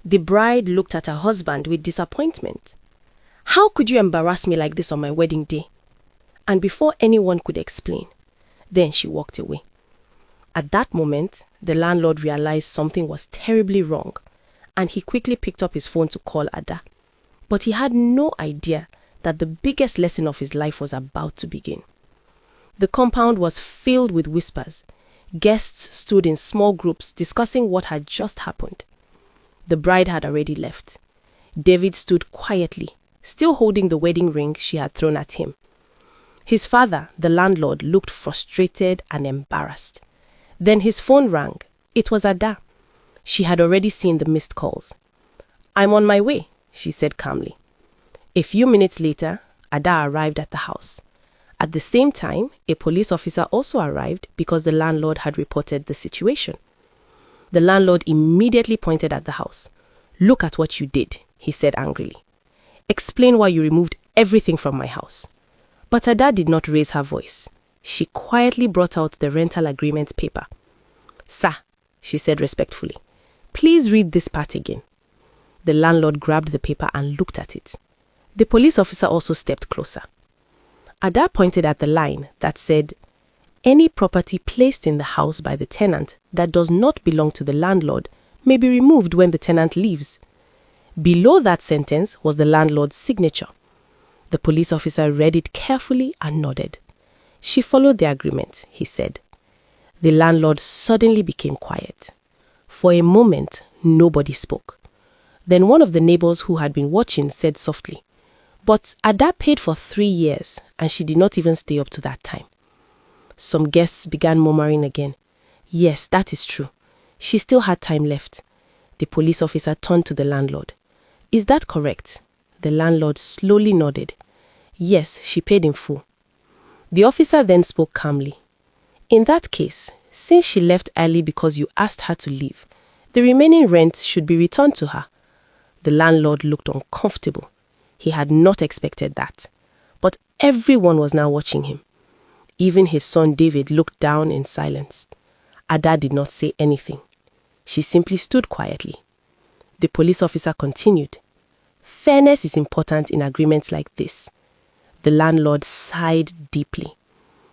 The bride looked at her husband with disappointment. "How could you embarrass me like this on my wedding day?" And before anyone could explain, then she walked away. At that moment, the landlord realized something was terribly wrong, and he quickly picked up his phone to call Ada. But he had no idea that the biggest lesson of his life was about to begin. The compound was filled with whispers. Guests stood in small groups discussing what had just happened. The bride had already left. David stood quietly, still holding the wedding ring she had thrown at him. His father, the landlord, looked frustrated and embarrassed. Then his phone rang. It was Ada. She had already seen the missed calls. "I'm on my way," she said calmly. A few minutes later, Ada arrived at the house. At the same time, a police officer also arrived because the landlord had reported the situation. The landlord immediately pointed at the house. "Look at what you did," he said angrily. "Explain why you removed everything from my house." But Ada did not raise her voice. She quietly brought out the rental agreement paper. "Sir," she said respectfully, "please read this part again." The landlord grabbed the paper and looked at it. The police officer also stepped closer. Ada pointed at the line that said, "Any property placed in the house by the tenant that does not belong to the landlord may be removed when the tenant leaves." Below that sentence was the landlord's signature. The police officer read it carefully and nodded. "She followed the agreement," he said. The landlord suddenly became quiet. For a moment, nobody spoke. Then one of the neighbors who had been watching said softly, "But Ada paid for 3 years and she did not even stay up to that time." Some guests began murmuring again. "Yes, that is true. She still had time left." The police officer turned to the landlord. "Is that correct?" The landlord slowly nodded. "Yes, she paid in full." The officer then spoke calmly. "In that case, since she left early because you asked her to leave, the remaining rent should be returned to her." The landlord looked uncomfortable. He had not expected that. But everyone was now watching him. Even his son David looked down in silence. Ada did not say anything. She simply stood quietly. The police officer continued. "Fairness is important in agreements like this." The landlord sighed deeply.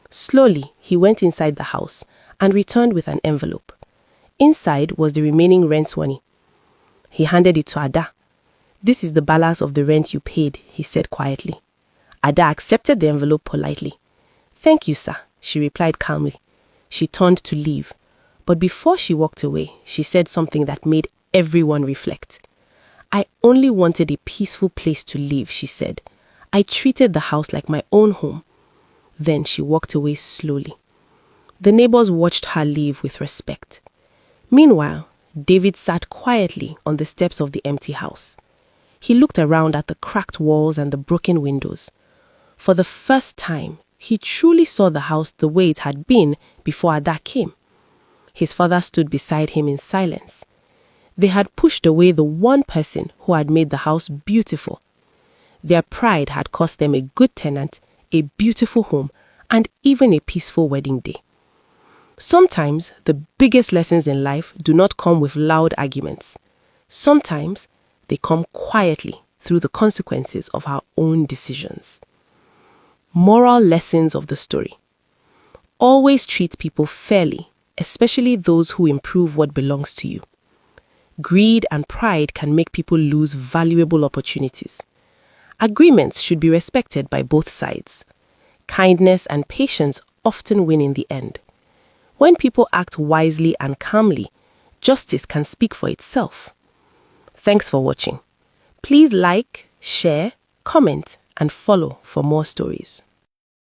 Slowly, he went inside the house and returned with an envelope. Inside was the remaining rent money. He handed it to Ada. "This is the balance of the rent you paid," he said quietly. Ada accepted the envelope politely. "Thank you, sir," she replied calmly. She turned to leave, but before she walked away, she said something that made everyone reflect. "I only wanted a peaceful place to live," she said. "I treated the house like my own home." Then she walked away slowly. The neighbors watched her leave with respect. Meanwhile, David sat quietly on the steps of the empty house. He looked around at the cracked walls and the broken windows. For the first time, he truly saw the house the way it had been before Ada came. His father stood beside him in silence. They had pushed away the one person who had made the house beautiful. Their pride had cost them a good tenant, a beautiful home, and even a peaceful wedding day. Sometimes the biggest lessons in life do not come with loud arguments. Sometimes they come quietly through the consequences of our own decisions. Moral lessons of the story. Always treat people fairly, especially those who improve what belongs to you. Greed and pride can make people lose valuable opportunities. Agreements should be respected by both sides. Kindness and patience often win in the end. When people act wisely and calmly, justice can speak for itself. Thanks for watching. Please like, share, comment, and follow for more stories.